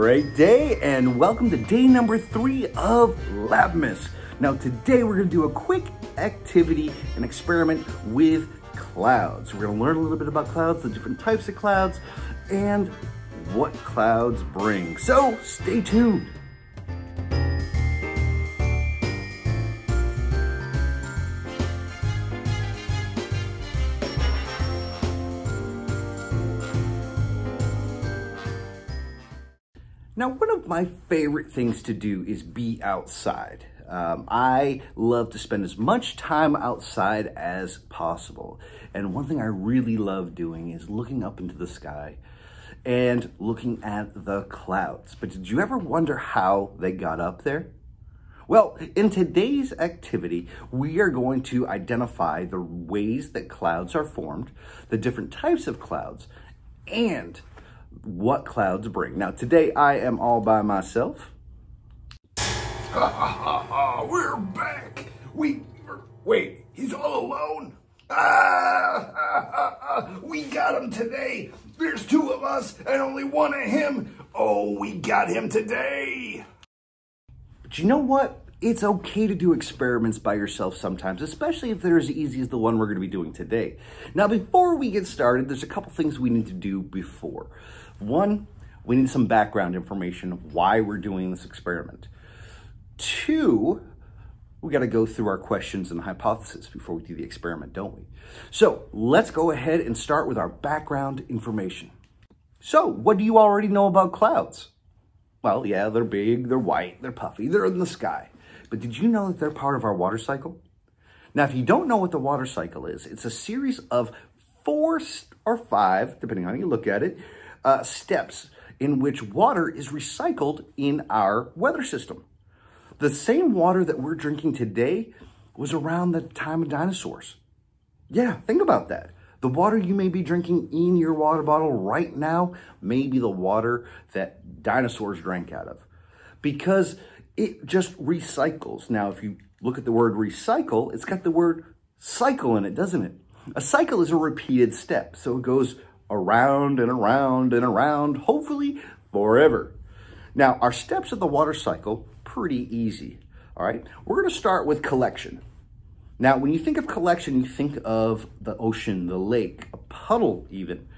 Great day, and welcome to day number 3 of Labmas. Now today we're going to do a quick activity and experiment with clouds. We're going to learn a little bit about clouds, the different types of clouds, and what clouds bring. So stay tuned. Now, one of my favorite things to do is be outside. I love to spend as much time outside as possible. And one thing I really love doing is looking up into the sky and looking at the clouds. But did you ever wonder how they got up there? Well, in today's activity, we are going to identify the ways that clouds are formed, the different types of clouds, and what clouds bring. Now, today I am all by myself. We're back. Wait, he's all alone? We got him today. There's 2 of us and only 1 of him. Oh, we got him today. But you know what? It's okay to do experiments by yourself sometimes, especially if they're as easy as the one we're going to be doing today. Now, before we get started, there's a couple things we need to do before. 1, we need some background information of why we're doing this experiment. 2, we got to go through our questions and hypotheses before we do the experiment, don't we? So let's go ahead and start with our background information. So what do you already know about clouds? Well, yeah, they're big, they're white, they're puffy, they're in the sky. But did you know that they're part of our water cycle? Now, if you don't know what the water cycle is, it's a series of 4 or 5, depending on how you look at it, steps in which water is recycled in our weather system. The same water that we're drinking today was around the time of dinosaurs. Yeah, think about that. The water you may be drinking in your water bottle right now may be the water that dinosaurs drank out of, because it just recycles. Now, if you look at the word recycle, it's got the word cycle in it, doesn't it? A cycle is a repeated step, so it goes around and around and around, hopefully forever. Now, our steps of the water cycle, pretty easy, all right? We're gonna start with collection. Now, when you think of collection, you think of the ocean, the lake, a puddle even.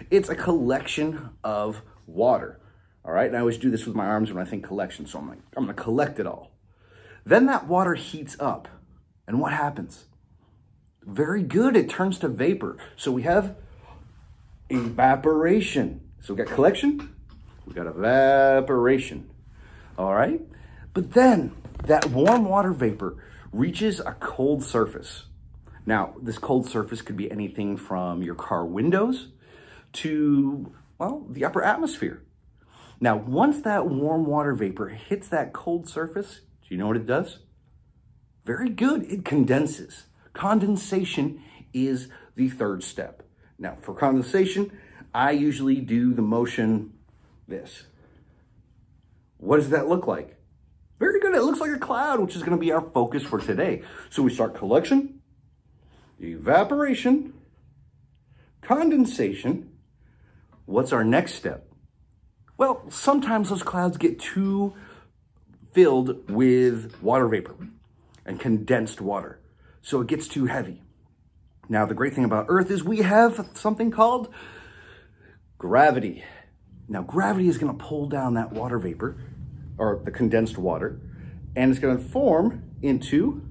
It's a collection of water, all right? And I always do this with my arms when I think collection, so I'm like, I'm gonna collect it all. Then that water heats up, and what happens? Very good, it turns to vapor. So we have evaporation. So we got collection, we got evaporation, all right? But then that warm water vapor reaches a cold surface. Now, this cold surface could be anything from your car windows to, well, the upper atmosphere. Now, once that warm water vapor hits that cold surface, do you know what it does? Very good, it condenses. Condensation is the 3rd step. Now, for condensation, I usually do the motion this. What does that look like? Very good. It looks like a cloud, which is going to be our focus for today. So we start collection, evaporation, condensation. What's our next step? Well, sometimes those clouds get too filled with water vapor and condensed water, so it gets too heavy. Now, the great thing about Earth is we have something called gravity. Now, gravity is going to pull down that water vapor, or the condensed water, and it's going to form into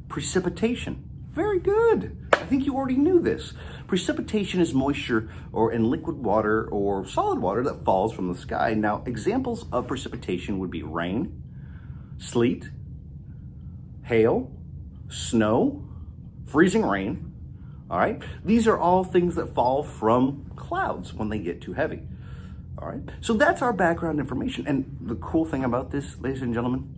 precipitation. Very good. I think you already knew this. Precipitation is moisture in liquid water or solid water that falls from the sky. Now, examples of precipitation would be rain, sleet, hail, snow, freezing rain, all right? These are all things that fall from clouds when they get too heavy, all right? So that's our background information. And the cool thing about this, ladies and gentlemen,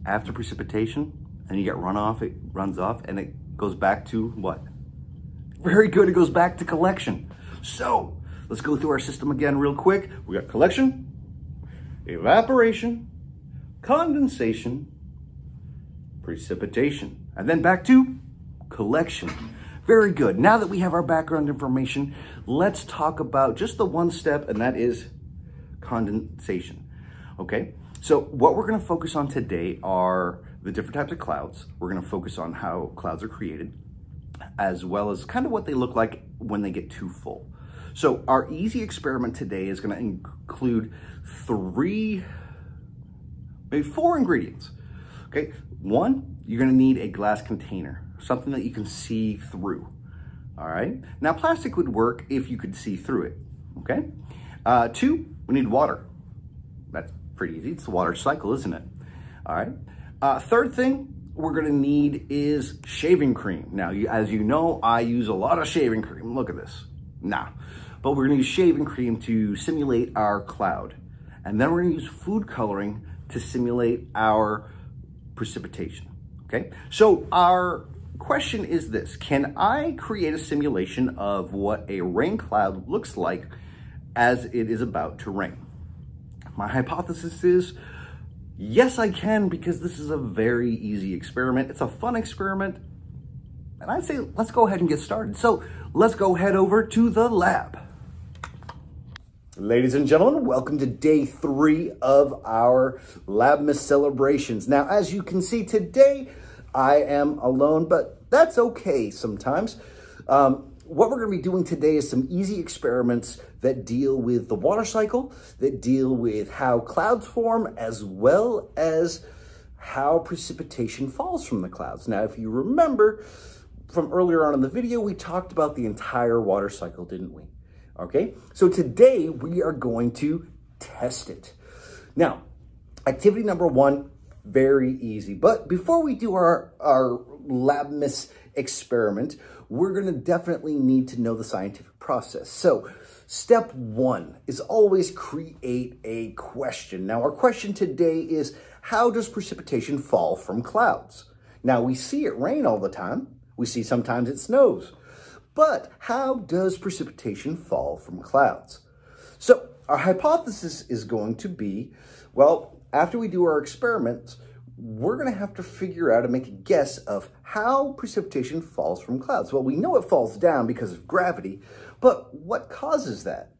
after precipitation, and you get runoff, it runs off, and it goes back to what? Very good, it goes back to collection. So let's go through our system again real quick. We got collection, evaporation, condensation, precipitation, and then back to collection. Very good. Now that we have our background information, let's talk about just the 1 step, and that is condensation, okay? So what we're gonna focus on today are the different types of clouds. We're gonna focus on how clouds are created, as well as kind of what they look like when they get too full. So our easy experiment today is gonna include maybe four ingredients, okay? One, you're gonna need a glass container, something that you can see through, all right? Now, plastic would work if you could see through it, okay? Two, we need water. That's pretty easy. It's the water cycle, isn't it? All right. Third thing we're gonna need is shaving cream. Now, as you know, I use a lot of shaving cream. Look at this. Nah. But we're gonna use shaving cream to simulate our cloud. And then we're gonna use food coloring to simulate our precipitation, okay? So our question is this: can I create a simulation of what a rain cloud looks like as it is about to rain? My hypothesis is, yes, I can, because this is a very easy experiment. It's a fun experiment. And I'd say, let's go ahead and get started. So let's go head over to the lab. Ladies and gentlemen, welcome to day 3 of our Labmas celebrations. Now, as you can see today, I am alone, but that's okay sometimes. What we're going to be doing today is some easy experiments that deal with the water cycle, that deal with how clouds form, as well as how precipitation falls from the clouds. Now, if you remember from earlier on in the video, we talked about the entire water cycle, didn't we? Okay, so today we are going to test it. Now, activity number 1, very easy. But before we do our Labmas experiment, we're going to definitely need to know the scientific process. So step 1 is always create a question. Now, our question today is, how does precipitation fall from clouds? Now, we see it rain all the time. We see sometimes it snows. But how does precipitation fall from clouds? So our hypothesis is going to be, well, after we do our experiments, we're going to have to figure out and make a guess of how precipitation falls from clouds. Well, we know it falls down because of gravity, but what causes that?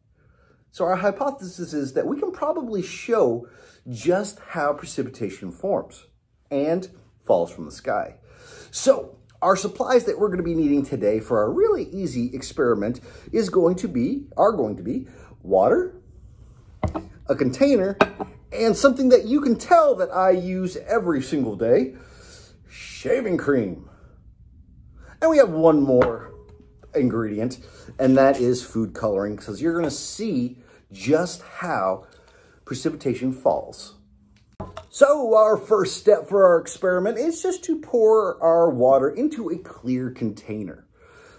So our hypothesis is that we can probably show just how precipitation forms and falls from the sky. So our supplies that we're going to be needing today for our really easy experiment are going to be water, a container, and something that you can tell that I use every single day, shaving cream. And we have one more ingredient, and that is food coloring, because you're going to see just how precipitation falls. So our first step for our experiment is just to pour our water into a clear container.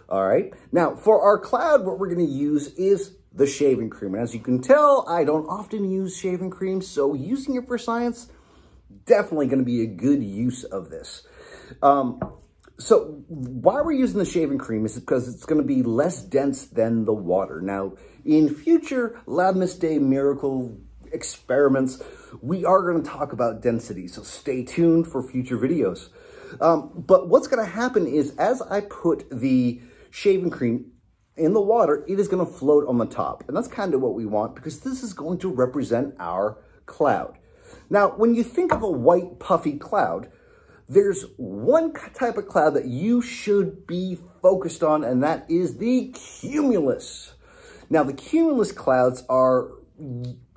All right. Now, for our cloud, what we're going to use is the shaving cream. And as you can tell, I don't often use shaving cream, so using it for science, definitely going to be a good use of this. So why we're using the shaving cream is because it's going to be less dense than the water. Now, in future Labmas Day Miracle experiments, we are going to talk about density, so stay tuned for future videos. But what's going to happen is, as I put the shaving cream in the water, it is going to float on the top. And that's kind of what we want, because this is going to represent our cloud. Now, when you think of a white puffy cloud, there's one type of cloud that you should be focused on, and that is the cumulus. Now, the cumulus clouds are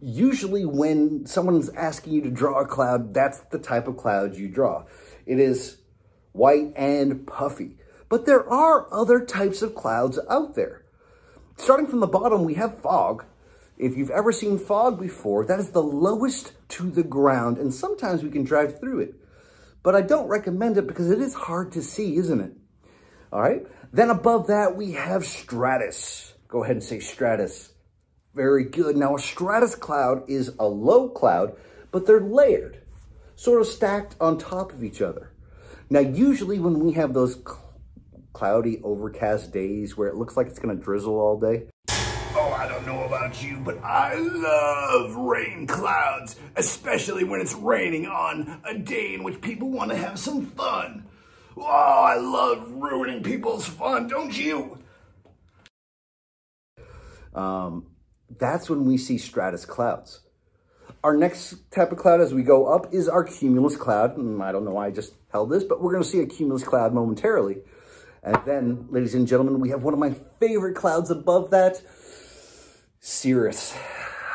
usually, when someone's asking you to draw a cloud, that's the type of cloud you draw. It is white and puffy. But there are other types of clouds out there. Starting from the bottom, we have fog. If you've ever seen fog before, that is the lowest to the ground, and sometimes we can drive through it. But I don't recommend it because it is hard to see, isn't it? All right. Then above that, we have stratus. Go ahead and say stratus. Very good. Now, a stratus cloud is a low cloud, but they're layered, sort of stacked on top of each other. Now, usually when we have those cloudy, overcast days where it looks like it's going to drizzle all day. Oh, I don't know about you, but I love rain clouds, especially when it's raining on a day in which people want to have some fun. Oh, I love ruining people's fun, don't you? that's when we see stratus clouds. Our next type of cloud as we go up is our cumulus cloud. I don't know why I just held this, but we're going to see a cumulus cloud momentarily. And then, ladies and gentlemen, we have one of my favorite clouds above that, cirrus.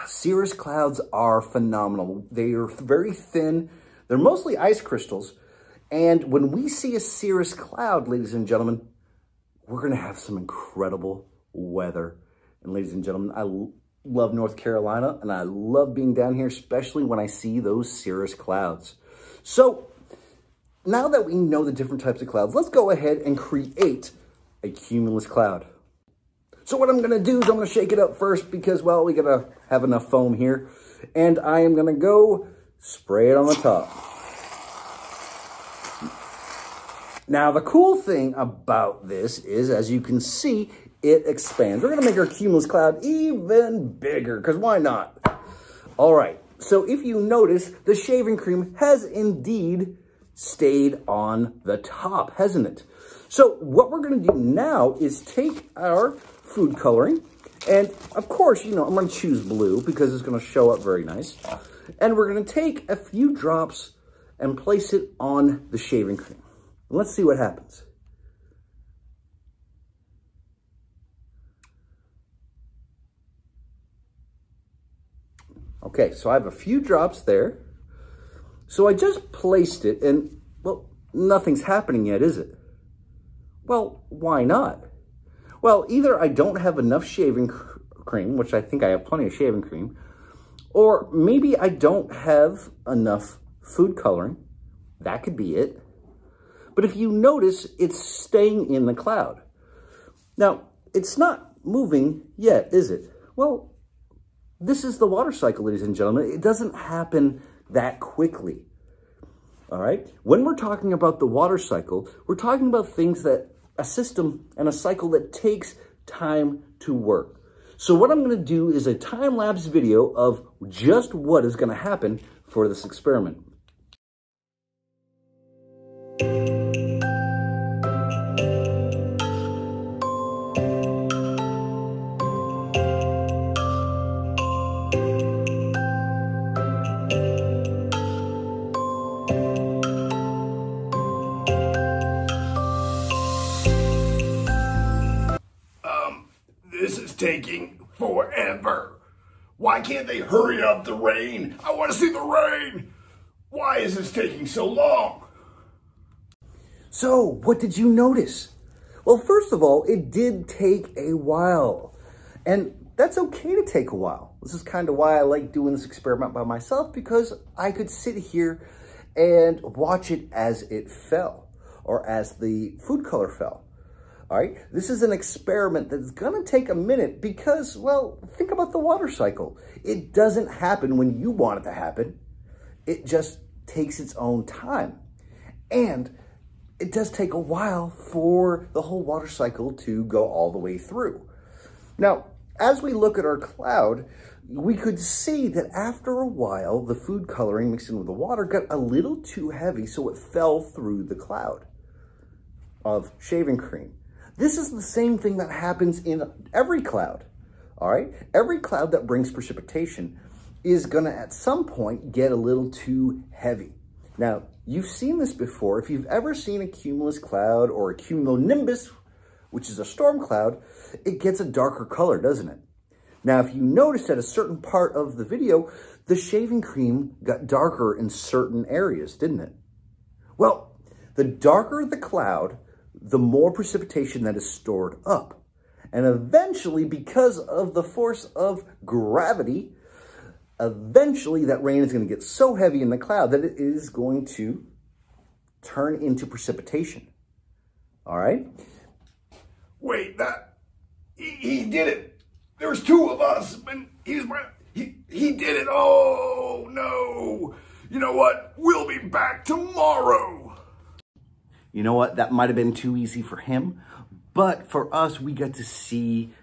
Cirrus clouds are phenomenal. They are very thin. They're mostly ice crystals. And when we see a cirrus cloud, ladies and gentlemen, we're going to have some incredible weather. And ladies and gentlemen, I love North Carolina, and I love being down here, especially when I see those cirrus clouds. So now that we know the different types of clouds, let's go ahead and create a cumulus cloud. So what I'm going to do is I'm going to shake it up first because, well, we got to have enough foam here. And I am going to go spray it on the top. Now, the cool thing about this is, as you can see, it expands. We're going to make our cumulus cloud even bigger, because why not? All right, so if you notice, the shaving cream has indeed stayed on the top, hasn't it? So what we're going to do now is take our food coloring, and of course, you know, I'm going to choose blue because it's going to show up very nice. And we're going to take a few drops and place it on the shaving cream. Let's see what happens. Okay, so I have a few drops there. So I just placed it and, well, nothing's happening yet, is it? Well, why not? Well, either I don't have enough shaving cream, which I think I have plenty of shaving cream, or maybe I don't have enough food coloring. That could be it. But if you notice, it's staying in the cloud. Now, it's not moving yet, is it? Well, this is the water cycle, ladies and gentlemen. It doesn't happen that quickly, all right? When we're talking about the water cycle, we're talking about things that, a system and a cycle that takes time to work. So what I'm gonna do is a time-lapse video of just what is gonna happen for this experiment. This is taking forever. Why can't they hurry up the rain? I want to see the rain. Why is this taking so long? So, what did you notice? Well, first of all, it did take a while. And that's okay to take a while. This is kind of why I like doing this experiment by myself, because I could sit here and watch it as it fell, or as the food color fell. All right, this is an experiment that's gonna take a minute because, well, think about the water cycle. It doesn't happen when you want it to happen. It just takes its own time. And it does take a while for the whole water cycle to go all the way through. Now, as we look at our cloud, we could see that after a while, the food coloring mixed in with the water got a little too heavy, so it fell through the cloud of shaving cream. This is the same thing that happens in every cloud, all right? Every cloud that brings precipitation is gonna at some point get a little too heavy. Now, you've seen this before. If you've ever seen a cumulus cloud or a cumulonimbus, which is a storm cloud, it gets a darker color, doesn't it? Now, if you notice at a certain part of the video, the shaving cream got darker in certain areas, didn't it? Well, the darker the cloud, the more precipitation that is stored up. And eventually, because of the force of gravity, eventually that rain is going to get so heavy in the cloud that it is going to turn into precipitation. All right? Wait, he did it. There's two of us, and he did it. Oh, no. You know what? We'll be back tomorrow. You know what? That might have been too easy for him, but for us, we get to see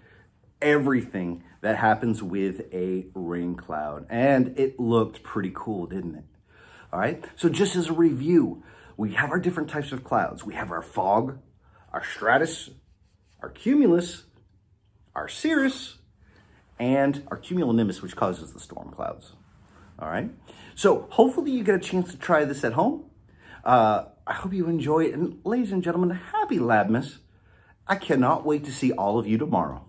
everything that happens with a rain cloud, and it looked pretty cool, didn't it? All right, so just as a review, we have our different types of clouds. We have our fog, our stratus, our cumulus, our cirrus, and our cumulonimbus, which causes the storm clouds. All right? So hopefully you get a chance to try this at home. I hope you enjoy it. And ladies and gentlemen, happy Labmas. I cannot wait to see all of you tomorrow.